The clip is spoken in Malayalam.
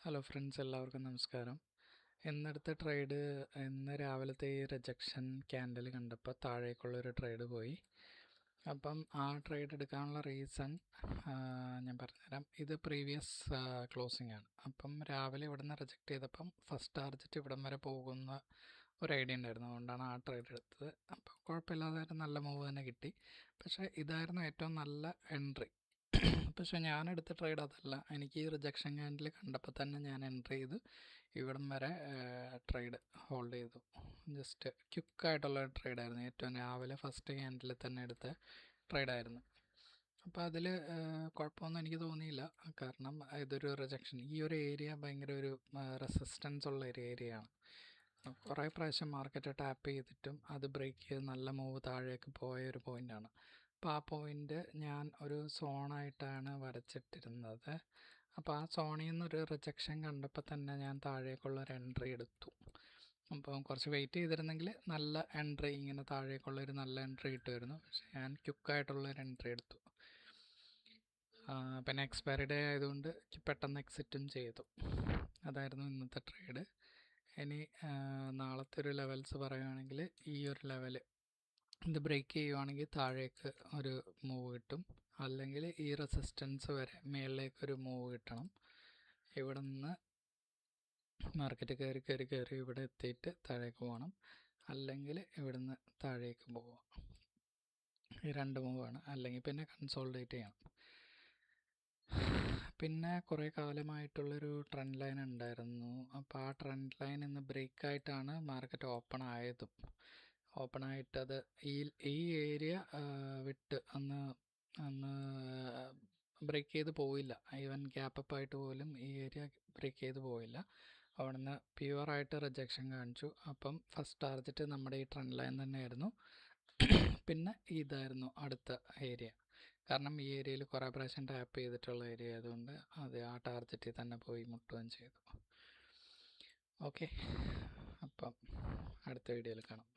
ഹലോ ഫ്രണ്ട്സ്, എല്ലാവർക്കും നമസ്കാരം. ഇന്നെടുത്ത ട്രേഡ് ഇന്ന് രാവിലത്തെ ഈ റിജക്ഷൻ ക്യാൻഡിൽ കണ്ടപ്പോൾ താഴേക്കുള്ളൊരു ട്രേഡ് പോയി. അപ്പം ആ ട്രേഡ് എടുക്കാനുള്ള റീസൺ ഞാൻ പറഞ്ഞുതരാം. ഇത് പ്രീവിയസ് ക്ലോസിംഗ് ആണ്. അപ്പം രാവിലെ ഇവിടെ നിന്ന് റിജക്റ്റ് ചെയ്തപ്പം ഫസ്റ്റ് ടാർജറ്റ് ഇവിടം വരെ പോകുന്ന ഒരു ഐഡിയ ഉണ്ടായിരുന്നു. അതുകൊണ്ടാണ് ആ ട്രേഡ് എടുത്തത്. അപ്പം കുഴപ്പമില്ലാതെ നല്ല മൂവ് തന്നെ കിട്ടി. പക്ഷേ ഇതായിരുന്നു ഏറ്റവും നല്ല എൻട്രി. പക്ഷെ ഞാനെടുത്ത ട്രേഡ് അതല്ല. എനിക്ക് ഈ റിജക്ഷൻ ക്യാൻഡിൽ കണ്ടപ്പോൾ തന്നെ ഞാൻ എൻട്രി ചെയ്ത് ഇവിടം വരെ ട്രേഡ് ഹോൾഡ് ചെയ്തു. ജസ്റ്റ് ക്വിക്കായിട്ടുള്ള ട്രേഡായിരുന്നു. ഏറ്റവും രാവിലെ ഫസ്റ്റ് ക്യാൻഡിൽ തന്നെ എടുത്ത ട്രേഡായിരുന്നു. അപ്പോൾ അതിൽ കുഴപ്പമൊന്നും എനിക്ക് തോന്നിയില്ല. കാരണം ഇതൊരു റിജക്ഷൻ, ഈ ഒരു ഏരിയ ഭയങ്കര ഒരു റെസിസ്റ്റൻസ് ഉള്ള ഒരു ഏരിയയാണ്. കുറേ പ്രാവശ്യം മാർക്കറ്റ് ടാപ്പ് ചെയ്തിട്ടും അത് ബ്രേക്ക് ചെയ്ത് നല്ല മൂവ് താഴേക്ക് പോയ ഒരു പോയിൻ്റാണ്. അപ്പോൾ ആ പോയിൻ്റ് ഞാൻ ഒരു സോണായിട്ടാണ് വരച്ചിട്ടിരുന്നത്. അപ്പോൾ ആ സോണിൽ നിന്നൊരു റിജക്ഷൻ കണ്ടപ്പോൾ തന്നെ ഞാൻ താഴേക്കുള്ളൊരു എൻട്രി എടുത്തു. അപ്പം കുറച്ച് വെയിറ്റ് ചെയ്തിരുന്നെങ്കിൽ നല്ല എൻട്രി, ഇങ്ങനെ താഴേക്കുള്ളൊരു നല്ല എൻട്രി കിട്ടുമായിരുന്നു. പക്ഷേ ഞാൻ ക്വിക്കായിട്ടുള്ളൊരു എൻട്രി എടുത്തു. പിന്നെ എക്സ്പയറി ഡേ ആയതുകൊണ്ട് പെട്ടെന്ന് എക്സിറ്റും ചെയ്തു. അതായിരുന്നു ഇന്നത്തെ ട്രേഡ്. ഇനി നാളത്തെ ഒരു ലെവൽസ് പറയുകയാണെങ്കിൽ, ഈ ഒരു ലെവല് ഇത് ബ്രേക്ക് ചെയ്യുവാണെങ്കിൽ താഴേക്ക് ഒരു മൂവ് കിട്ടും, അല്ലെങ്കിൽ ഈ റെസിസ്റ്റൻസ് വരെ മേളിലേക്കൊരു മൂവ് കിട്ടണം. ഇവിടെ നിന്ന് മാർക്കറ്റ് കയറി ഇവിടെ എത്തിയിട്ട് താഴേക്ക് പോകണം, അല്ലെങ്കിൽ ഇവിടുന്ന് താഴേക്ക് പോവാം. ഈ രണ്ട് മൂവാണ്. അല്ലെങ്കിൽ പിന്നെ കൺസോൾഡേറ്റ് ചെയ്യണം. പിന്നെ കുറേ കാലമായിട്ടുള്ളൊരു ട്രെൻഡ് ലൈൻ ഉണ്ടായിരുന്നു. അപ്പോൾ ആ ട്രെൻഡ് ലൈൻ ഇന്ന് ബ്രേക്കായിട്ടാണ് മാർക്കറ്റ് ഓപ്പൺ ആയിട്ടത് ഈ ഏരിയ വിട്ട് അന്ന് ബ്രേക്ക് ചെയ്ത് പോയില്ല. ഈവൻ ഗ്യാപ്പ് ആയിട്ട് പോലും ഈ ഏരിയ ബ്രേക്ക് ചെയ്ത് പോയില്ല. അവിടെ നിന്ന് പ്യുവറായിട്ട് റിജക്ഷൻ കാണിച്ചു. അപ്പം ഫസ്റ്റ് ടാർജറ്റ് നമ്മുടെ ഈ ട്രെൻഡ് ലൈൻ തന്നെയായിരുന്നു. പിന്നെ ഇതായിരുന്നു അടുത്ത ഏരിയ. കാരണം ഈ ഏരിയയിൽ കുറേ പ്രാവശ്യം ടാപ്പ് ചെയ്തിട്ടുള്ള ഏരിയ ആയതുകൊണ്ട് അത് ആ ടാർജറ്റിൽ തന്നെ പോയി മുട്ടുകയും ചെയ്തു. ഓക്കെ, അപ്പം അടുത്ത വീഡിയോയിൽ കാണാം.